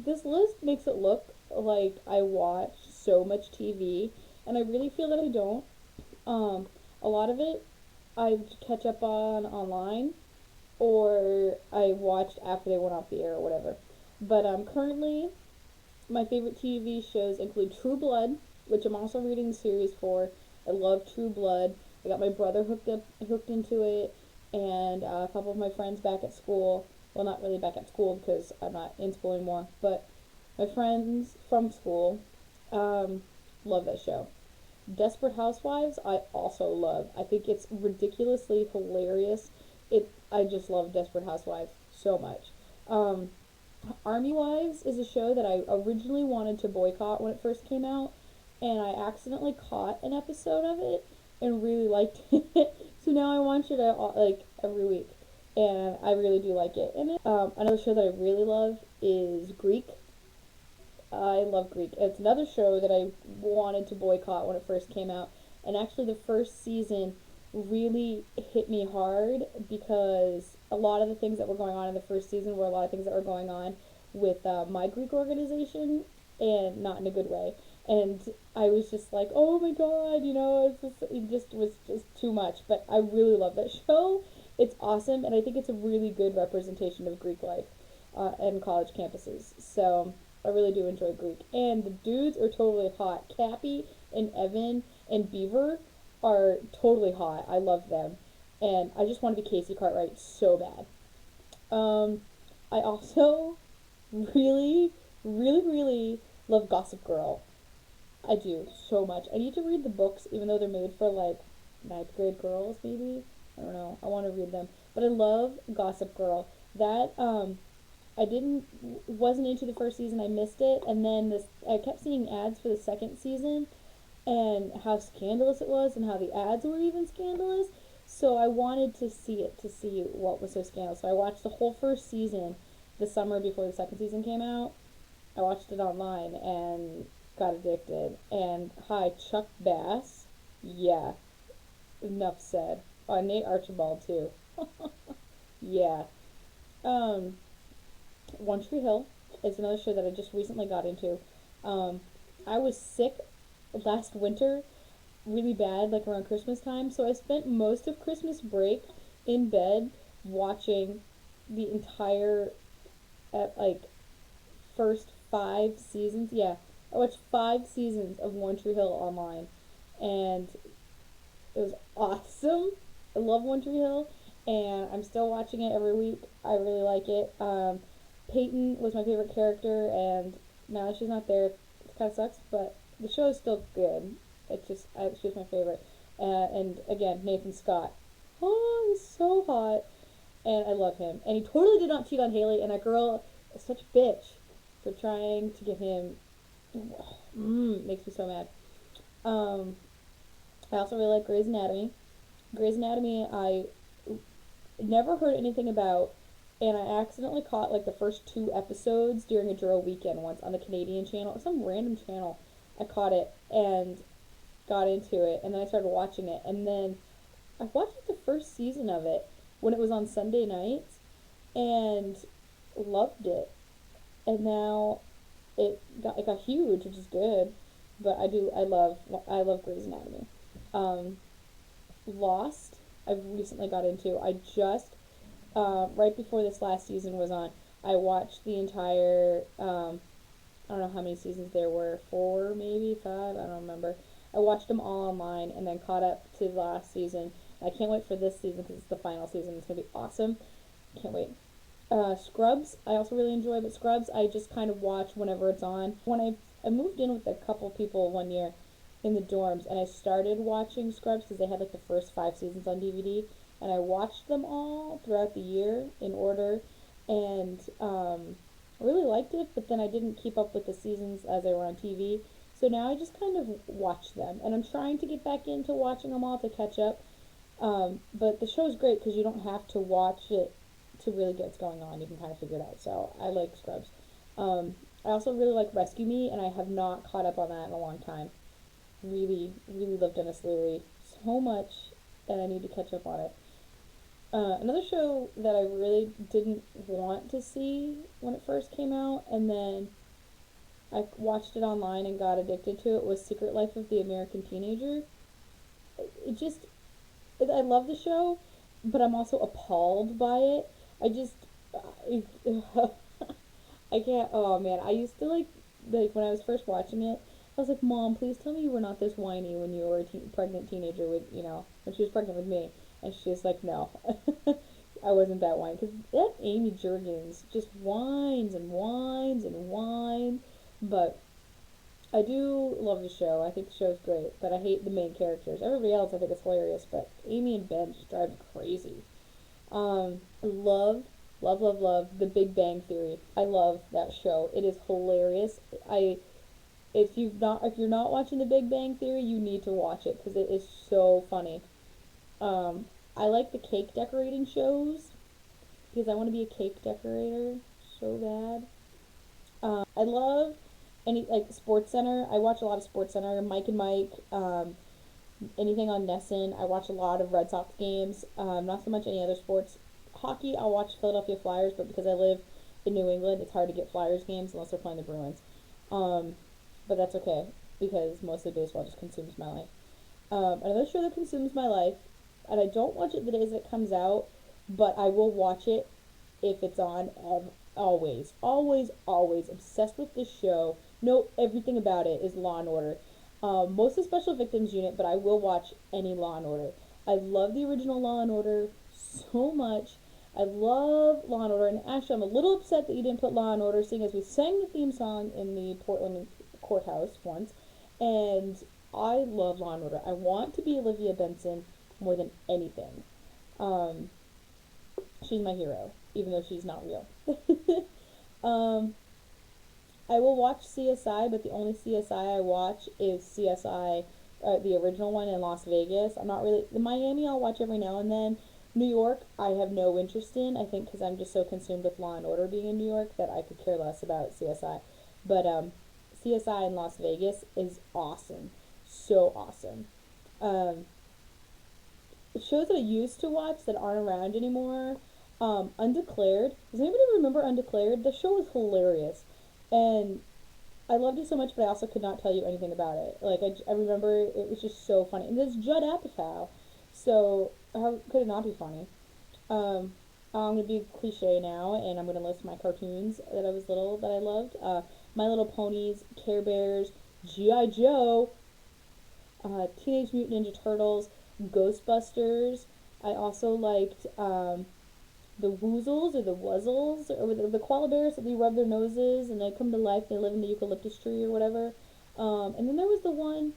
this list makes it look like I watch so much TV, and I really feel that I don't. Um, a lot of it I catch up on online, or I watched after they went off the air or whatever. But currently, my favorite TV shows include True Blood, which I'm also reading the series for. I love True Blood. I got my brother hooked into it, and a couple of my friends back at school. Well, not really back at school because I'm not in school anymore, but my friends from school um, love that show. Desperate Housewives, I also love. I think it's ridiculously hilarious. I just love Desperate Housewives so much. Um, Army Wives is a show that I originally wanted to boycott when it first came out, and I accidentally caught an episode of it and really liked it. So now I watch it like every week, and I really do like it. And another show that I really love is Greek. I love Greek. It's another show that I wanted to boycott when it first came out, and actually the first season really hit me hard because a lot of the things that were going on in the first season were a lot of things that were going on with my Greek organization, and not in a good way. And I was just like, oh my god, it just was just too much. But I really love that show. It's awesome, and I think it's a really good representation of Greek life and college campuses. So I really do enjoy Greek. And the dudes are totally hot. Cappy and Evan and Beaver are totally hot. I love them. And I just want to be Casey Cartwright so bad. I also really, really, really love Gossip Girl. I do so much. I need to read the books, even though they're made for like ninth grade girls, maybe. I don't know. I want to read them, but I love Gossip Girl. That I didn't wasn't into the first season. I missed it, and then this I kept seeing ads for the second season, and how scandalous it was, and how the ads were even scandalous. So I wanted to see it to see what was so scandalous. So I watched the whole first season the summer before the second season came out. I watched it online and got addicted. And hi, Chuck Bass. Yeah, enough said. Oh, Nate Archibald too. Yeah. Um, One Tree Hill is another show that I just recently got into. Um, I was sick last winter really bad, like around Christmas time, so I spent most of Christmas break in bed watching the entire like first 5 seasons. Yeah, I watched 5 seasons of One Tree Hill online, and it was awesome. I love One Tree Hill, and I'm still watching it every week. I really like it. Peyton was my favorite character, and now that she's not there, it kind of sucks, but the show is still good. She was my favorite. And again, Nathan Scott. Oh, he's so hot, and I love him. And he totally did not cheat on Haley, and that girl is such a bitch for trying to get him. Makes me so mad. Um, I also really like Grey's Anatomy. Grey's Anatomy, I never heard anything about, and I accidentally caught like the first 2 episodes during a Juro weekend once on the Canadian channel, some random channel. I caught it and got into it, and then I started watching it, and then I watched like, the first season of it when it was on Sunday nights, and loved it. And now it got huge, which is good. But I love Grey's Anatomy. Um, Lost, I've recently got into. I just right before this last season was on, I watched the entire. I don't know how many seasons there were, 4 maybe 5. I don't remember. I watched them all online and then caught up to the last season. I can't wait for this season because it's the final season. It's gonna be awesome. Can't wait. Scrubs, I also really enjoy, but Scrubs, I just kind of watch whenever it's on. When I moved in with a couple people one year in the dorms, and I started watching Scrubs because they had like the first 5 seasons on DVD, and I watched them all throughout the year in order, and I really liked it, but then I didn't keep up with the seasons as they were on TV. So now I just kind of watch them, and I'm trying to get back into watching them all to catch up. But the show's great because you don't have to watch it to really get what's going on. You can kind of figure it out. So I like Scrubs. I also really like Rescue Me, and I have not caught up on that in a long time. Really, really love Dennis Leary so much that I need to catch up on it. Another show that I really didn't want to see when it first came out, and then I watched it online and got addicted to it, was Secret Life of the American Teenager. It just, I love the show, but I'm also appalled by it. I just, I, I can't. Oh man, I used to like when I was first watching it. I was like, Mom, please tell me you were not this whiny when you were a pregnant teenager with, when she was pregnant with me. And she's like, no, I wasn't that whiny. Because that Amy Jurgens just whines and whines and whines. But I do love the show. I think the show's great. But I hate the main characters. Everybody else I think is hilarious. But Amy and Ben just drive me crazy. Love The Big Bang Theory. I love that show. It is hilarious. I if you're not watching The Big Bang Theory, you need to watch it because it is so funny. Um, I like the cake decorating shows because I want to be a cake decorator so bad. I love any like Sports Center. I watch a lot of Sports Center. Mike and Mike. Anything on Nesson. I watch a lot of Red Sox games. Not so much any other sports. Hockey, I'll watch Philadelphia Flyers, but because I live in New England, it's hard to get Flyers games unless they're playing the Bruins. Um, but that's okay because mostly baseball just consumes my life. Another show that consumes my life, and I don't watch it the days that it comes out, but I will watch it if it's on. Always, always, always obsessed with this show. Know everything about it is Law and Order. Mostly Special Victims Unit, but I will watch any Law and Order. I love the original Law and Order so much. I love Law and Order, and actually, I'm a little upset that you didn't put Law and Order, seeing as we sang the theme song in the Portland courthouse once, and I love Law and Order. I want to be Olivia Benson more than anything. Um, she's my hero, even though she's not real. um, I will watch CSI, but the only CSI I watch is CSI, the original one in Las Vegas. I'm not really the Miami. I'll watch every now and then. New York, I have no interest in. I think because I'm just so consumed with Law and Order being in New York that I could care less about CSI. But CSI in Las Vegas is awesome, so awesome. Um, Shows that I used to watch that aren't around anymore. Undeclared. Does anybody remember Undeclared? The show was hilarious, and I loved it so much, but I also could not tell you anything about it. Like I remember it was just so funny, and there's Judd Apatow, so how could it not be funny? Um, I'm gonna be cliche now, and I'm gonna list my cartoons that I was little that I loved. My Little Ponies, Care Bears, GI Joe, Teenage Mutant Ninja Turtles, Ghostbusters. I also liked the Woozles or the Wuzzles or the koala bears that they rub their noses and they come to life. They live in the eucalyptus tree or whatever. And then there was the one,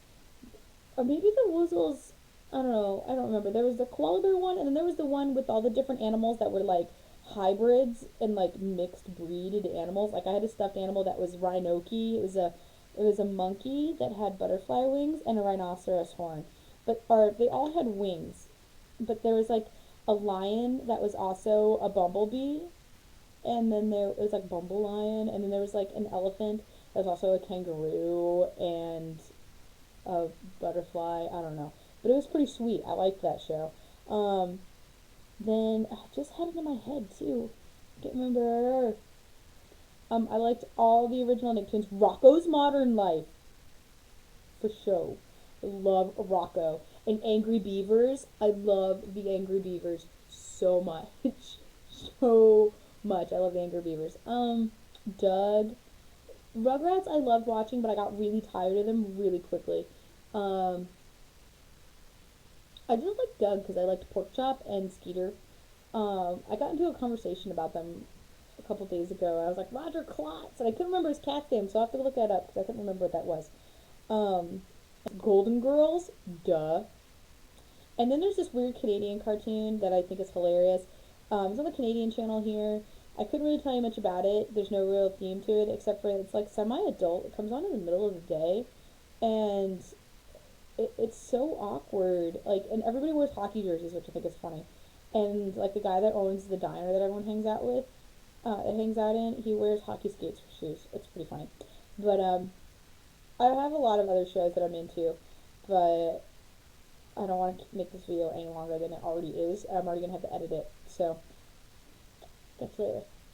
or maybe the Woozles. I don't know. I don't remember. There was the koala bear one, and then there was the one with all the different animals that were like hybrids and like mixed breeded animals. Like I had a stuffed animal that was Rhinoki. It was a monkey that had butterfly wings and a rhinoceros horn. But or they all had wings. But there was like a lion that was also a bumblebee, and then there was like bumble lion, and then there was like an elephant that was also a kangaroo and a butterfly. I don't know, but it was pretty sweet. I liked that show. Um, then I just had it in my head too. Can't remember. I liked all the original Nicktoons. Rocco's Modern Life for show. I love Rocco. And Angry Beavers. I love the Angry Beavers so much. So much. I love the Angry Beavers. Doug. Rugrats I loved watching, but I got really tired of them really quickly. Um, I just like Doug because I liked Pork Chop and Skeeter. I got into a conversation about them a couple days ago. I was like, Roger Klotz, and I couldn't remember his cat's name, so I have to look that up because I couldn't remember what that was. Um, Golden Girls, duh. And then there's this weird Canadian cartoon that I think is hilarious. It's on the Canadian channel here. I couldn't really tell you much about it. There's no real theme to it except for it's like semi-adult. It comes on in the middle of the day, and it's so awkward. Like, and everybody wears hockey jerseys, which I think is funny. And like the guy that owns the diner that everyone hangs out with, hangs out in, he wears hockey skates for shoes. It's pretty funny. But I have a lot of other shows that I'm into, but I don't want to make this video any longer than it already is. I'm already gonna have to edit it. So, catch you later.